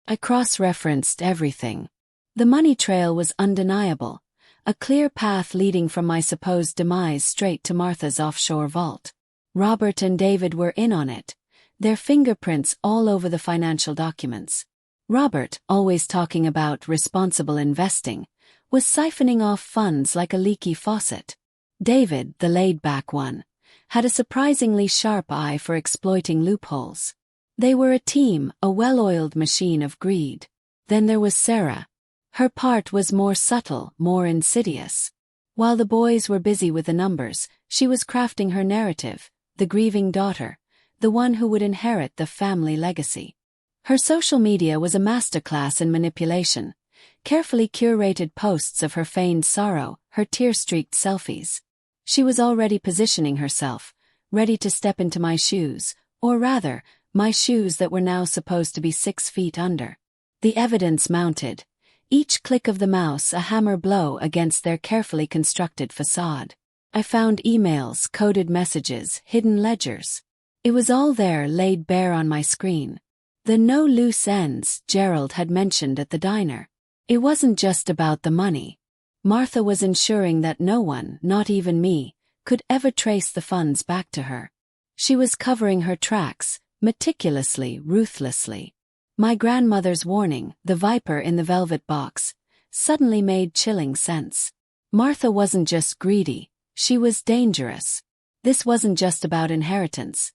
I cross-referenced everything. The money trail was undeniable, a clear path leading from my supposed demise straight to Martha's offshore vault. Robert and David were in on it, their fingerprints all over the financial documents. Robert, always talking about responsible investing, was siphoning off funds like a leaky faucet. David, the laid-back one, had a surprisingly sharp eye for exploiting loopholes. They were a team, a well-oiled machine of greed. Then there was Sarah. Her part was more subtle, more insidious. While the boys were busy with the numbers, she was crafting her narrative, the grieving daughter, the one who would inherit the family legacy. Her social media was a masterclass in manipulation, carefully curated posts of her feigned sorrow, her tear-streaked selfies. She was already positioning herself, ready to step into my shoes, or rather, my shoes that were now supposed to be 6 feet under. The evidence mounted, each click of the mouse a hammer blow against their carefully constructed facade. I found emails, coded messages, hidden ledgers. It was all there, laid bare on my screen. The no loose ends Gerald had mentioned at the diner. It wasn't just about the money. Martha was ensuring that no one, not even me, could ever trace the funds back to her. She was covering her tracks, meticulously, ruthlessly. My grandmother's warning, the viper in the velvet box, suddenly made chilling sense. Martha wasn't just greedy, she was dangerous. This wasn't just about inheritance.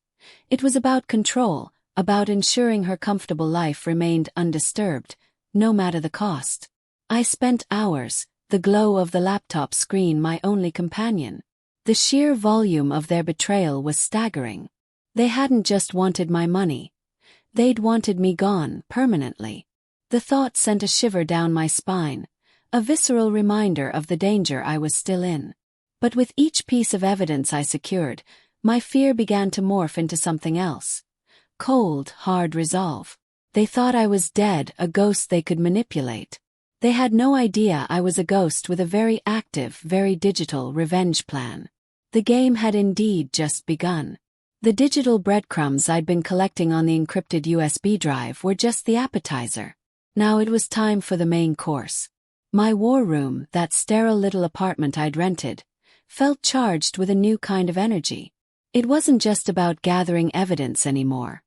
It was about control, about ensuring her comfortable life remained undisturbed, no matter the cost. I spent hours, the glow of the laptop screen my only companion. The sheer volume of their betrayal was staggering. They hadn't just wanted my money. They'd wanted me gone, permanently. The thought sent a shiver down my spine, a visceral reminder of the danger I was still in. But with each piece of evidence I secured, my fear began to morph into something else. Cold, hard resolve. They thought I was dead, a ghost they could manipulate. They had no idea I was a ghost with a very active, very digital revenge plan. The game had indeed just begun. The digital breadcrumbs I'd been collecting on the encrypted USB drive were just the appetizer. Now it was time for the main course. My war room, that sterile little apartment I'd rented, felt charged with a new kind of energy. It wasn't just about gathering evidence anymore.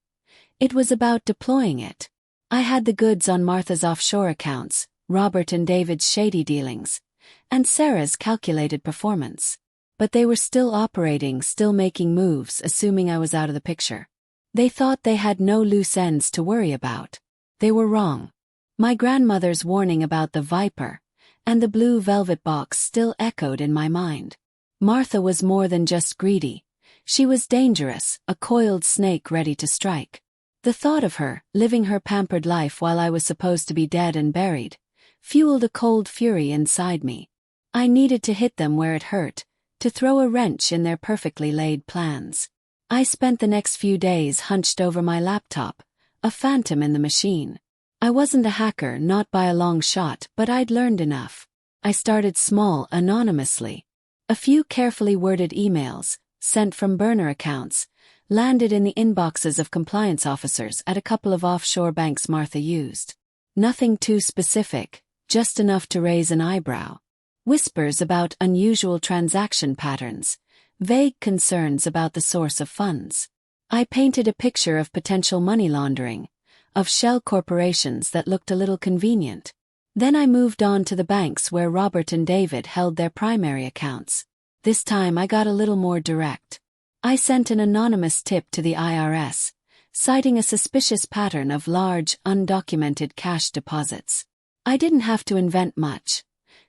It was about deploying it. I had the goods on Martha's offshore accounts, Robert and David's shady dealings, and Sarah's calculated performance. But they were still operating, still making moves, assuming I was out of the picture. They thought they had no loose ends to worry about. They were wrong. My grandmother's warning about the viper and the blue velvet box still echoed in my mind. Martha was more than just greedy. She was dangerous, a coiled snake ready to strike. The thought of her, living her pampered life while I was supposed to be dead and buried, fueled a cold fury inside me. I needed to hit them where it hurt, to throw a wrench in their perfectly laid plans. I spent the next few days hunched over my laptop, a phantom in the machine. I wasn't a hacker, not by a long shot, but I'd learned enough. I started small, anonymously. A few carefully worded emails, sent from burner accounts, landed in the inboxes of compliance officers at a couple of offshore banks Martha used. Nothing too specific, just enough to raise an eyebrow. Whispers about unusual transaction patterns, vague concerns about the source of funds. I painted a picture of potential money laundering, of shell corporations that looked a little convenient. Then I moved on to the banks where Robert and David held their primary accounts. This time I got a little more direct. I sent an anonymous tip to the IRS, citing a suspicious pattern of large, undocumented cash deposits. I didn't have to invent much.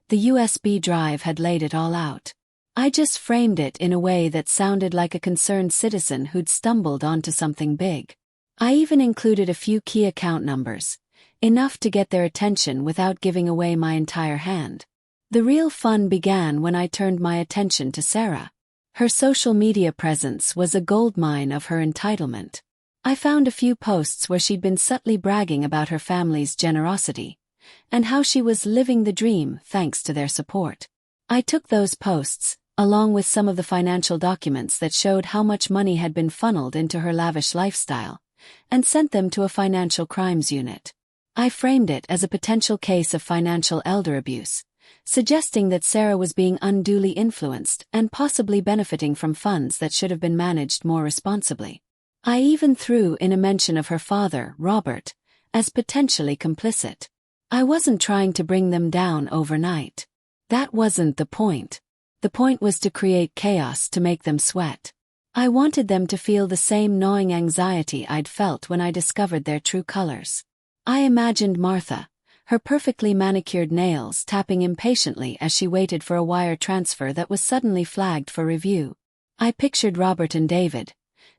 The USB drive had laid it all out. I just framed it in a way that sounded like a concerned citizen who'd stumbled onto something big. I even included a few key account numbers, enough to get their attention without giving away my entire hand. The real fun began when I turned my attention to Sarah. Her social media presence was a goldmine of her entitlement. I found a few posts where she'd been subtly bragging about her family's generosity, and how she was living the dream thanks to their support. I took those posts, along with some of the financial documents that showed how much money had been funneled into her lavish lifestyle, and sent them to a financial crimes unit. I framed it as a potential case of financial elder abuse, suggesting that Sarah was being unduly influenced and possibly benefiting from funds that should have been managed more responsibly. I even threw in a mention of her father, Robert, as potentially complicit. I wasn't trying to bring them down overnight. That wasn't the point. The point was to create chaos to make them sweat. I wanted them to feel the same gnawing anxiety I'd felt when I discovered their true colors. I imagined Martha, her perfectly manicured nails tapping impatiently as she waited for a wire transfer that was suddenly flagged for review. I pictured Robert and David,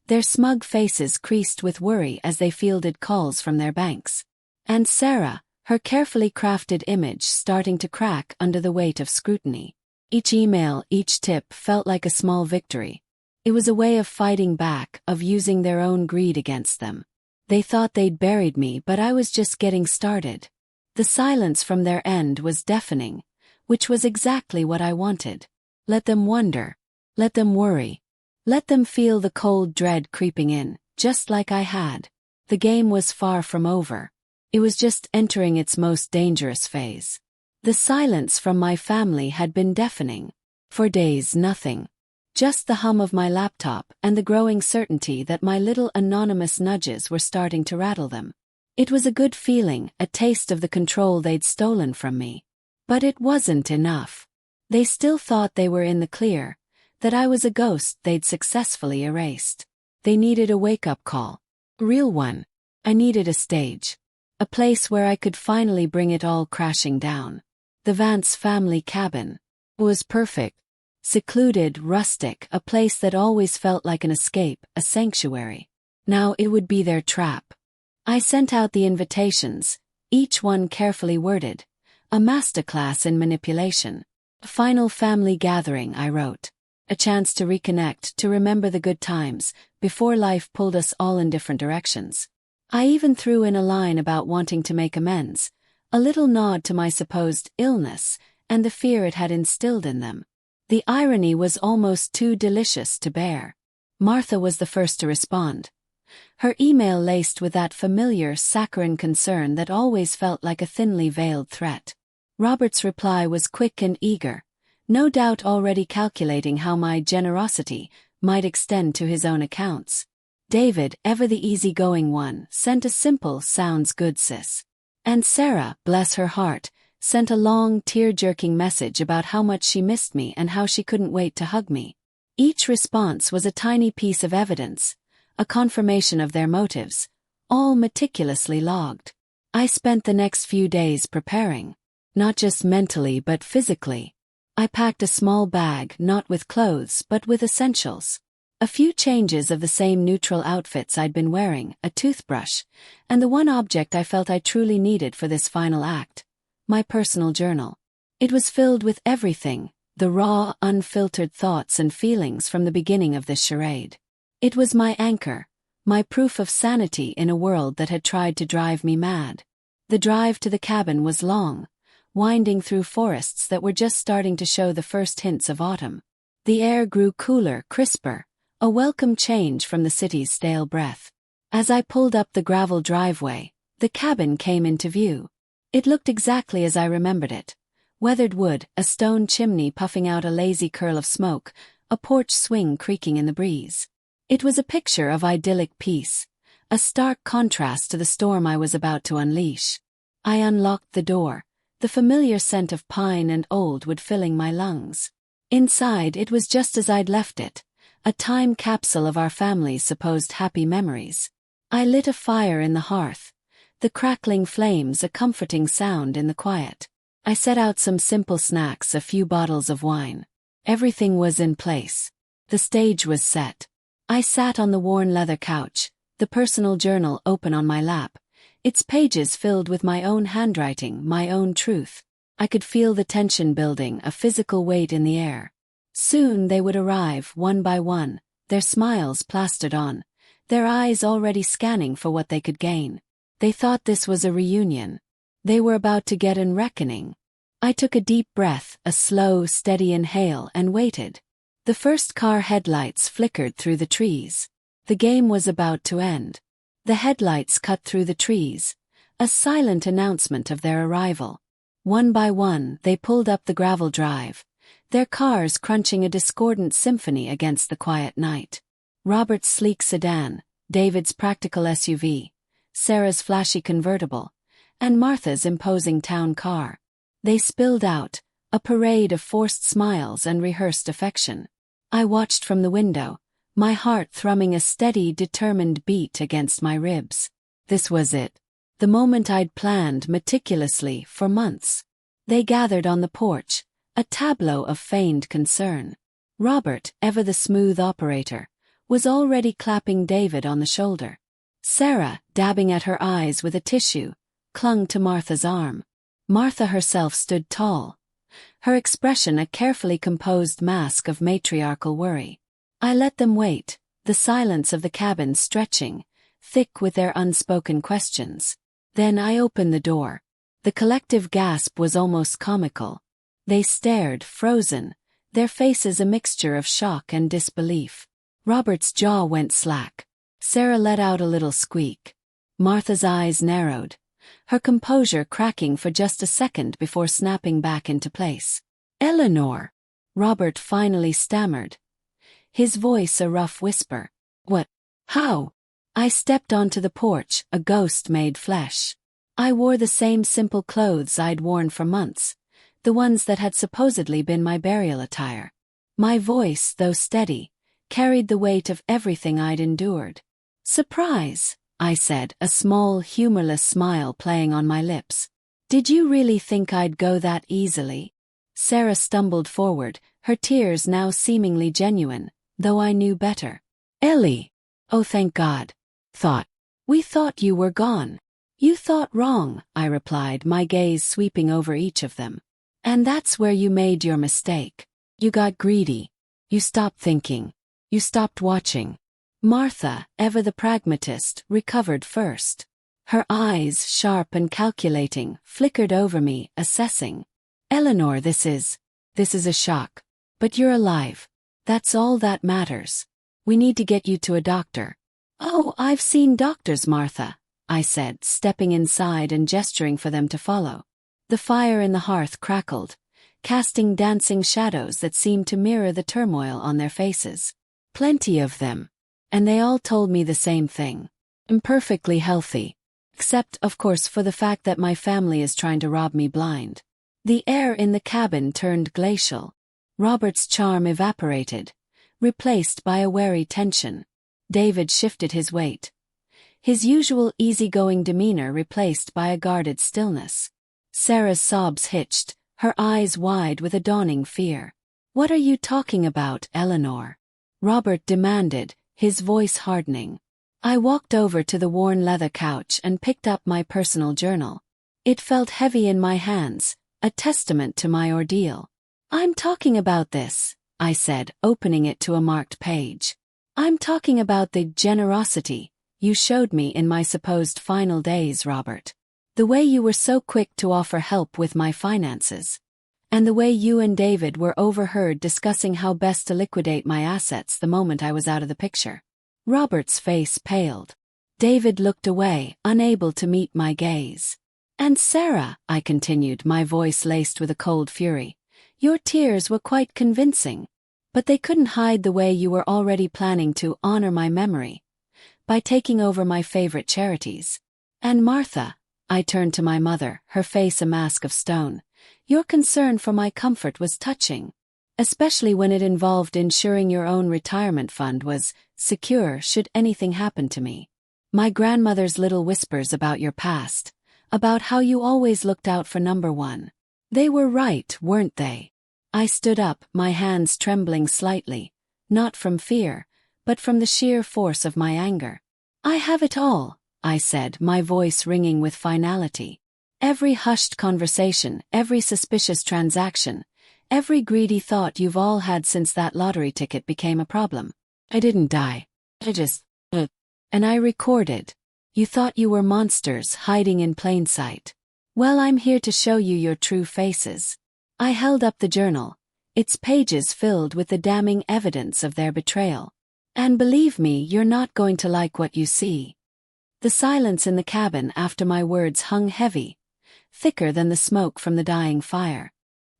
their smug faces creased with worry as they fielded calls from their banks. And Sarah, her carefully crafted image starting to crack under the weight of scrutiny. Each email, each tip felt like a small victory. It was a way of fighting back, of using their own greed against them. They thought they'd buried me, but I was just getting started. The silence from their end was deafening, which was exactly what I wanted. Let them wonder. Let them worry. Let them feel the cold dread creeping in, just like I had. The game was far from over. It was just entering its most dangerous phase. The silence from my family had been deafening. For days, nothing. Just the hum of my laptop and the growing certainty that my little anonymous nudges were starting to rattle them. It was a good feeling, a taste of the control they'd stolen from me. But it wasn't enough. They still thought they were in the clear, that I was a ghost they'd successfully erased. They needed a wake-up call. A real one. I needed a stage. A place where I could finally bring it all crashing down. The Vance family cabin was perfect. Secluded, rustic, a place that always felt like an escape, a sanctuary. Now it would be their trap. I sent out the invitations, each one carefully worded. A masterclass in manipulation. A final family gathering, I wrote. A chance to reconnect, to remember the good times, before life pulled us all in different directions. I even threw in a line about wanting to make amends, a little nod to my supposed illness, and the fear it had instilled in them. The irony was almost too delicious to bear. Martha was the first to respond. Her email laced with that familiar saccharine concern that always felt like a thinly veiled threat. Robert's reply was quick and eager, no doubt already calculating how my generosity might extend to his own accounts. David, ever the easygoing one, sent a simple "sounds good, sis." And Sarah, bless her heart, sent a long, tear-jerking message about how much she missed me and how she couldn't wait to hug me. Each response was a tiny piece of evidence, a confirmation of their motives, all meticulously logged. I spent the next few days preparing, not just mentally but physically. I packed a small bag, not with clothes but with essentials. A few changes of the same neutral outfits I'd been wearing, a toothbrush, and the one object I felt I truly needed for this final act. My personal journal. It was filled with everything, the raw, unfiltered thoughts and feelings from the beginning of this charade. It was my anchor, my proof of sanity in a world that had tried to drive me mad. The drive to the cabin was long, winding through forests that were just starting to show the first hints of autumn. The air grew cooler, crisper, a welcome change from the city's stale breath. As I pulled up the gravel driveway, the cabin came into view. It looked exactly as I remembered it. Weathered wood, a stone chimney puffing out a lazy curl of smoke, a porch swing creaking in the breeze. It was a picture of idyllic peace, a stark contrast to the storm I was about to unleash. I unlocked the door, the familiar scent of pine and old wood filling my lungs. Inside it was just as I'd left it, a time capsule of our family's supposed happy memories. I lit a fire in the hearth, the crackling flames a comforting sound in the quiet. I set out some simple snacks, a few bottles of wine. Everything was in place. The stage was set. I sat on the worn leather couch, the personal journal open on my lap, its pages filled with my own handwriting, my own truth. I could feel the tension building, a physical weight in the air. Soon they would arrive, one by one, their smiles plastered on, their eyes already scanning for what they could gain. They thought this was a reunion. They were about to get in reckoning. I took a deep breath, a slow, steady inhale, and waited. The first car headlights flickered through the trees. The game was about to end. The headlights cut through the trees, a silent announcement of their arrival. One by one, they pulled up the gravel drive, their cars crunching a discordant symphony against the quiet night. Robert's sleek sedan, David's practical SUV, Sarah's flashy convertible, and Martha's imposing town car. They spilled out, a parade of forced smiles and rehearsed affection. I watched from the window, my heart thrumming a steady, determined beat against my ribs. This was it. The moment I'd planned meticulously for months. They gathered on the porch, a tableau of feigned concern. Robert, ever the smooth operator, was already clapping David on the shoulder. Sarah, dabbing at her eyes with a tissue, clung to Martha's arm. Martha herself stood tall, her expression a carefully composed mask of matriarchal worry. I let them wait, the silence of the cabin stretching, thick with their unspoken questions. Then I opened the door. The collective gasp was almost comical. They stared, frozen, their faces a mixture of shock and disbelief. Robert's jaw went slack. Sarah let out a little squeak. Martha's eyes narrowed, her composure cracking for just a second before snapping back into place. "Eleanor," Robert finally stammered, his voice a rough whisper. "What? How?" I stepped onto the porch, a ghost made flesh. I wore the same simple clothes I'd worn for months, the ones that had supposedly been my burial attire. My voice, though steady, carried the weight of everything I'd endured. "Surprise," I said, a small, humorless smile playing on my lips. "Did you really think I'd go that easily?" Sarah stumbled forward, her tears now seemingly genuine, though I knew better. "Ellie! Oh, thank God. We thought you were gone." "You thought wrong," I replied, my gaze sweeping over each of them. "And that's where you made your mistake. You got greedy. You stopped thinking. You stopped watching." Martha, ever the pragmatist, recovered first. Her eyes, sharp and calculating, flickered over me, assessing. "Eleanor, this is a shock. But you're alive. That's all that matters. We need to get you to a doctor." "Oh, I've seen doctors, Martha," I said, stepping inside and gesturing for them to follow. The fire in the hearth crackled, casting dancing shadows that seemed to mirror the turmoil on their faces. Plenty of them. And they all told me the same thing. I'm perfectly healthy. Except, of course, for the fact that my family is trying to rob me blind. The air in the cabin turned glacial. Robert's charm evaporated, replaced by a wary tension. David shifted his weight, his usual easygoing demeanor replaced by a guarded stillness. Sarah's sobs hitched, her eyes wide with a dawning fear. "What are you talking about, Eleanor?" Robert demanded, his voice hardening. I walked over to the worn leather couch and picked up my personal journal. It felt heavy in my hands, a testament to my ordeal. "I'm talking about this," I said, opening it to a marked page. "I'm talking about the generosity you showed me in my supposed final days, Robert. The way you were so quick to offer help with my finances. And the way you and David were overheard discussing how best to liquidate my assets the moment I was out of the picture." Robert's face paled. David looked away, unable to meet my gaze. "And Sarah," I continued, my voice laced with a cold fury, "your tears were quite convincing. But they couldn't hide the way you were already planning to honor my memory by taking over my favorite charities. And Martha," I turned to my mother, her face a mask of stone, "your concern for my comfort was touching. Especially when it involved ensuring your own retirement fund was secure should anything happen to me. My grandmother's little whispers about your past, about how you always looked out for number one. They were right, weren't they?" I stood up, my hands trembling slightly, not from fear, but from the sheer force of my anger. "I have it all," I said, my voice ringing with finality. "Every hushed conversation, every suspicious transaction, every greedy thought you've all had since that lottery ticket became a problem. I didn't die. I just, and I recorded. You thought you were monsters hiding in plain sight. Well, I'm here to show you your true faces." I held up the journal, its pages filled with the damning evidence of their betrayal. "And believe me, you're not going to like what you see." The silence in the cabin after my words hung heavy, thicker than the smoke from the dying fire.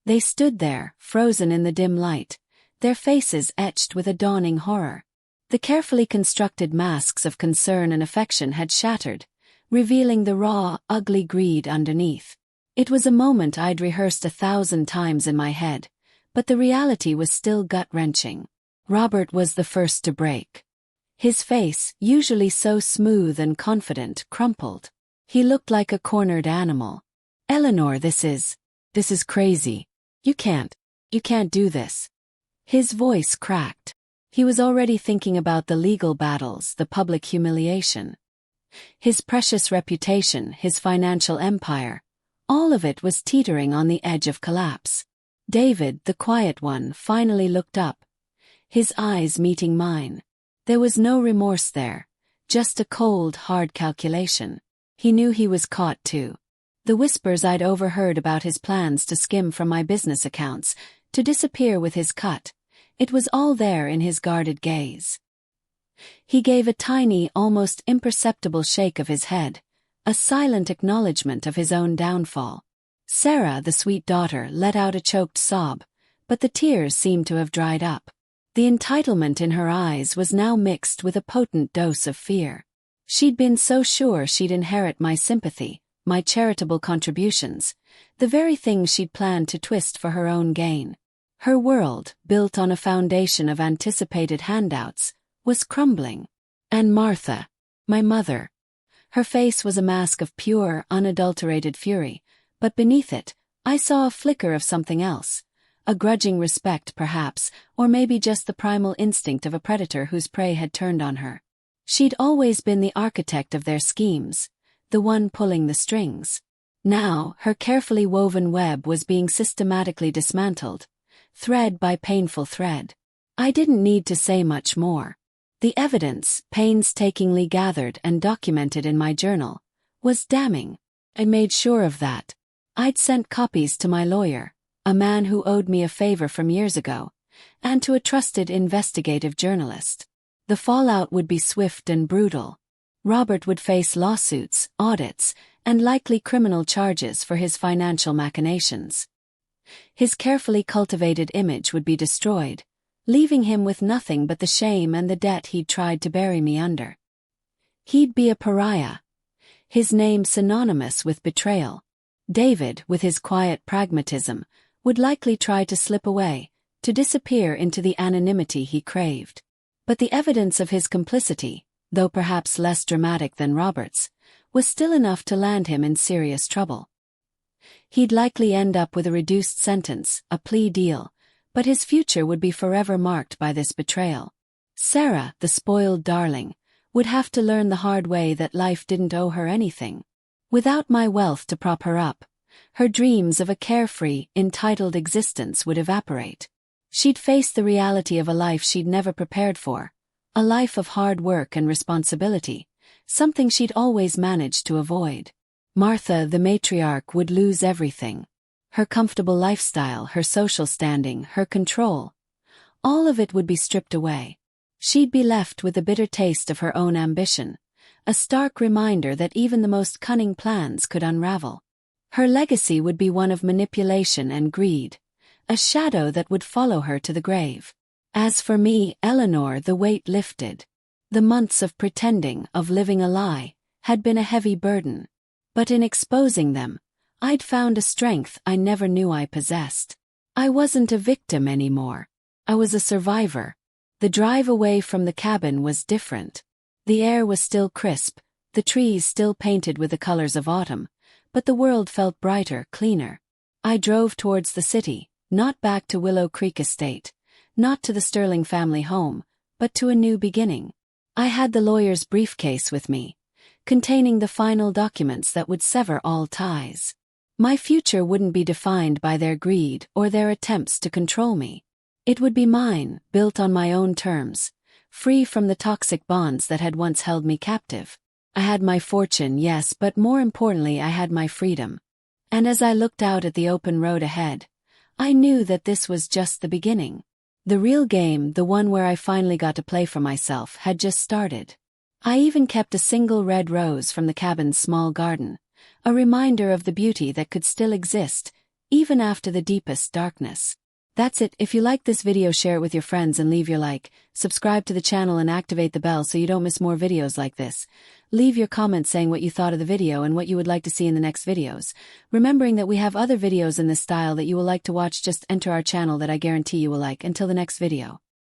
They stood there, frozen in the dim light, their faces etched with a dawning horror. The carefully constructed masks of concern and affection had shattered, revealing the raw, ugly greed underneath. It was a moment I'd rehearsed 1,000 times in my head, but the reality was still gut-wrenching. Robert was the first to break. His face, usually so smooth and confident, crumpled. He looked like a cornered animal. "Eleanor, this is crazy. You can't do this." His voice cracked. He was already thinking about the legal battles, the public humiliation. His precious reputation, his financial empire, all of it was teetering on the edge of collapse. David, the quiet one, finally looked up, his eyes meeting mine. There was no remorse there, just a cold, hard calculation. He knew he was caught too. The whispers I'd overheard about his plans to skim from my business accounts, to disappear with his cut, it was all there in his guarded gaze. He gave a tiny, almost imperceptible shake of his head, a silent acknowledgement of his own downfall. Sarah, the sweet daughter, let out a choked sob, but the tears seemed to have dried up. The entitlement in her eyes was now mixed with a potent dose of fear. She'd been so sure she'd inherit my sympathy, my charitable contributions, the very things she'd planned to twist for her own gain. Her world, built on a foundation of anticipated handouts, was crumbling. And Martha, my mother. Her face was a mask of pure, unadulterated fury, but beneath it, I saw a flicker of something else. A grudging respect, perhaps, or maybe just the primal instinct of a predator whose prey had turned on her. She'd always been the architect of their schemes, the one pulling the strings. Now, her carefully woven web was being systematically dismantled, thread by painful thread. I didn't need to say much more. The evidence, painstakingly gathered and documented in my journal, was damning. I made sure of that. I'd sent copies to my lawyer, a man who owed me a favor from years ago, and to a trusted investigative journalist. The fallout would be swift and brutal. Robert would face lawsuits, audits, and likely criminal charges for his financial machinations. His carefully cultivated image would be destroyed, leaving him with nothing but the shame and the debt he'd tried to bury me under. He'd be a pariah, his name synonymous with betrayal. David, with his quiet pragmatism, would likely try to slip away, to disappear into the anonymity he craved. But the evidence of his complicity, though perhaps less dramatic than Robert's, was still enough to land him in serious trouble. He'd likely end up with a reduced sentence, a plea deal, but his future would be forever marked by this betrayal. Sarah, the spoiled darling, would have to learn the hard way that life didn't owe her anything. Without my wealth to prop her up, her dreams of a carefree, entitled existence would evaporate. She'd face the reality of a life she'd never prepared for, a life of hard work and responsibility, something she'd always managed to avoid. Martha, the matriarch, would lose everything. Her comfortable lifestyle, her social standing, her control. All of it would be stripped away. She'd be left with the bitter taste of her own ambition, a stark reminder that even the most cunning plans could unravel. Her legacy would be one of manipulation and greed, a shadow that would follow her to the grave. As for me, Eleanor, the weight lifted. The months of pretending, of living a lie, had been a heavy burden. But in exposing them, I'd found a strength I never knew I possessed. I wasn't a victim anymore. I was a survivor. The drive away from the cabin was different. The air was still crisp, the trees still painted with the colors of autumn, but the world felt brighter, cleaner. I drove towards the city, not back to Willow Creek Estate, not to the Sterling family home, but to a new beginning. I had the lawyer's briefcase with me, containing the final documents that would sever all ties. My future wouldn't be defined by their greed or their attempts to control me. It would be mine, built on my own terms, free from the toxic bonds that had once held me captive. I had my fortune, yes, but more importantly I had my freedom. And as I looked out at the open road ahead, I knew that this was just the beginning. The real game, the one where I finally got to play for myself, had just started. I even kept a single red rose from the cabin's small garden, a reminder of the beauty that could still exist, even after the deepest darkness. That's it. If you liked this video, share it with your friends and leave your like, subscribe to the channel and activate the bell so you don't miss more videos like this. Leave your comments saying what you thought of the video and what you would like to see in the next videos. Remembering that we have other videos in this style that you will like to watch, just enter our channel that I guarantee you will like. Until the next video.